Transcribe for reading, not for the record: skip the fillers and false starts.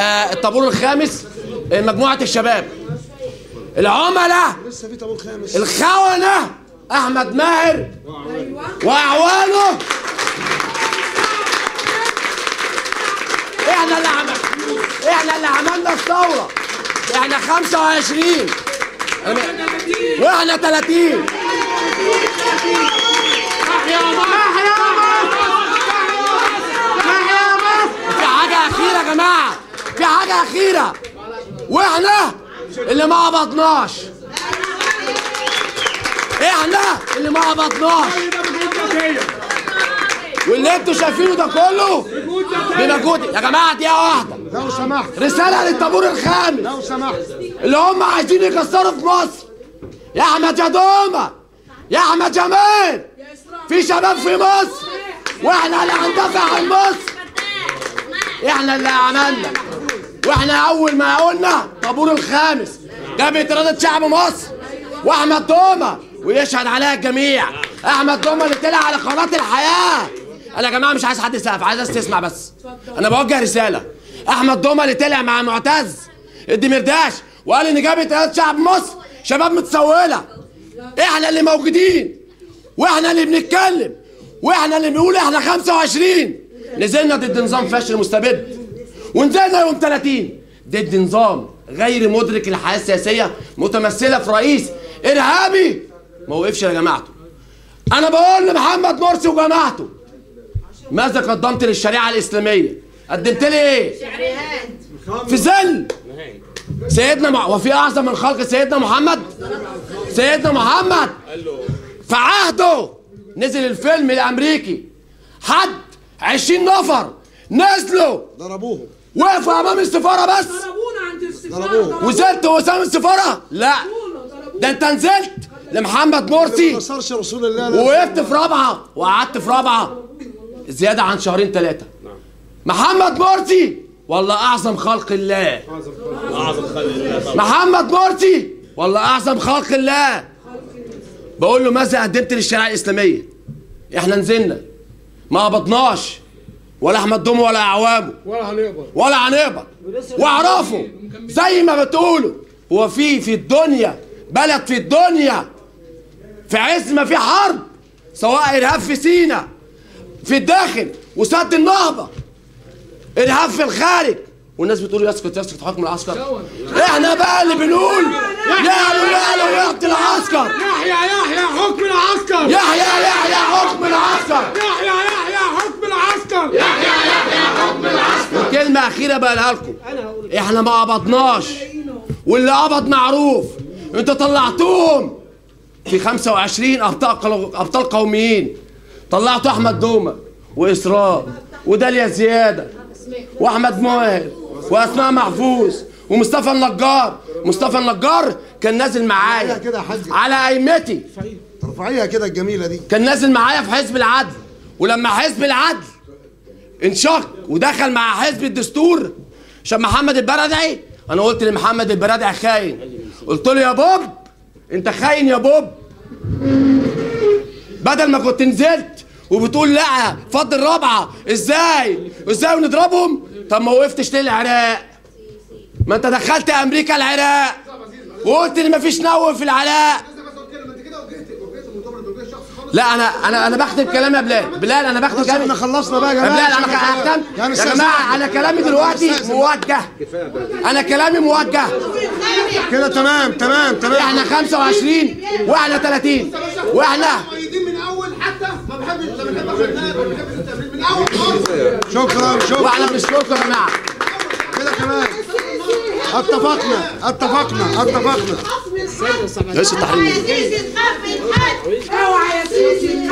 الطابور الخامس مجموعة الشباب. العملاء لسه في طابور خامس. الخونة أحمد ماهر وأعوانه. احنا اللي عملنا الثورة. احنا 25 واحنا 30. في حاجة أخيرة يا جماعة، في حاجة أخيرة، واحنا اللي ما قبضناش. احنا اللي ما قبضناش، واللي انتوا شايفينه ده كله بمجهودي. يا جماعه دقيقه واحده لو سمحت، رساله للطابور الخامس لو سمحت، اللي هم عايزين يكسروا في مصر. يا احمد يا دومه، يا احمد جمال، في شباب في مصر واحنا اللي هندافع عن مصر. احنا اللي عملنا، واحنا اول ما قلنا طابور الخامس جابت اراده شعب مصر واحمد دومه، ويشهد عليها الجميع. احمد دومه اللي طلع على قناه الحياه. انا يا جماعه مش عايز حد يسقف، عايز ناس تسمع بس. انا بوجه رساله. احمد دومه اللي طلع مع معتز الدمرداش وقال ان جابت اراده شعب مصر شباب متسوله. احنا اللي موجودين، واحنا اللي بنتكلم، واحنا اللي بنقول احنا 25 نزلنا ضد نظام فاشل مستبد، ونزلنا يوم 30 ضد نظام غير مدرك للحياه السياسيه متمثله في رئيس ارهابي ما وقفش يا جماعته. انا بقول لمحمد مرسي وجماعته، ماذا قدمت للشريعه الاسلاميه؟ قدمت لي ايه؟ في ظل سيدنا وفي اعظم من خلق سيدنا محمد. سيدنا محمد في عهده نزل الفيلم الامريكي، حد 20 نفر نزلوا ضربوهم، وقفوا امام السفاره بس ضربونا عند السفاره. ضربوهم. وزلت قدام السفاره؟ لا، ده انت نزلت لمحمد مرسي ما نصرش رسول الله، ووقفت في رابعه وقعدت في رابعه زياده عن شهرين 3. محمد مرسي والله اعظم خلق الله. اعظم خلق الله. محمد مرسي والله اعظم خلق الله. بقول له ماذا قدمت للشريعه الاسلاميه؟ احنا نزلنا ما قبضناش، ولا احمد دومه ولا اعوامه ولا هنقبض. واعرفوا زي ما بتقولوا، هو في الدنيا بلد، في الدنيا في عز ما في حرب، سواء ارهاب في سيناء في الداخل وسد النهضه، ارهاب في الخارج، والناس بتقول يسكت يسكت حكم العسكر. احنا بقى اللي بنقول يعلو يعطي العسكر. يحيى حكم العسكر. يحيى حكم العسكر. يحيى حكم العسكر. يحيى حكم العسكر. كلمة أخيرة بقولها لكم، احنا ما قبضناش، واللي قبض معروف. انتوا طلعتوهم في 25 أبطال قوميين. طلعتوا أحمد دومة وإسراء وداليا زيادة وأحمد ماهر وأسماء محفوظ ومصطفى النجار. مصطفى النجار كان نازل معايا على قايمتي، ارفعيها كده الجميله دي، كان نازل معايا في حزب العدل. ولما حزب العدل انشق ودخل مع حزب الدستور عشان محمد البرادعي، انا قلت لمحمد البرادعي خاين. قلت له يا بوب انت خاين يا بوب، بدل ما كنت نزلت وبتقول لا فضل رابعه ازاي ونضربهم. طب ما وقفتش ليه العراق؟ ما انت دخلت امريكا العراق وقلت ان مفيش نووي في العراق. لا انا بختم كلامي يا بلال انا بختم كلامي. احنا خلصنا بقى يا يا جماعه. بلال انا هختم يا جماعه. انا كلامي دلوقتي موجه، انا كلامي موجه كده. تمام. احنا 25 واحنا 30 واحنا من اول حتى ما بحبش من اول خالص. شكرا. واحنا بنشكركم يا جماعه. كده كمان اتفقنا. ليش التحريم؟ اوعى يا سيدي.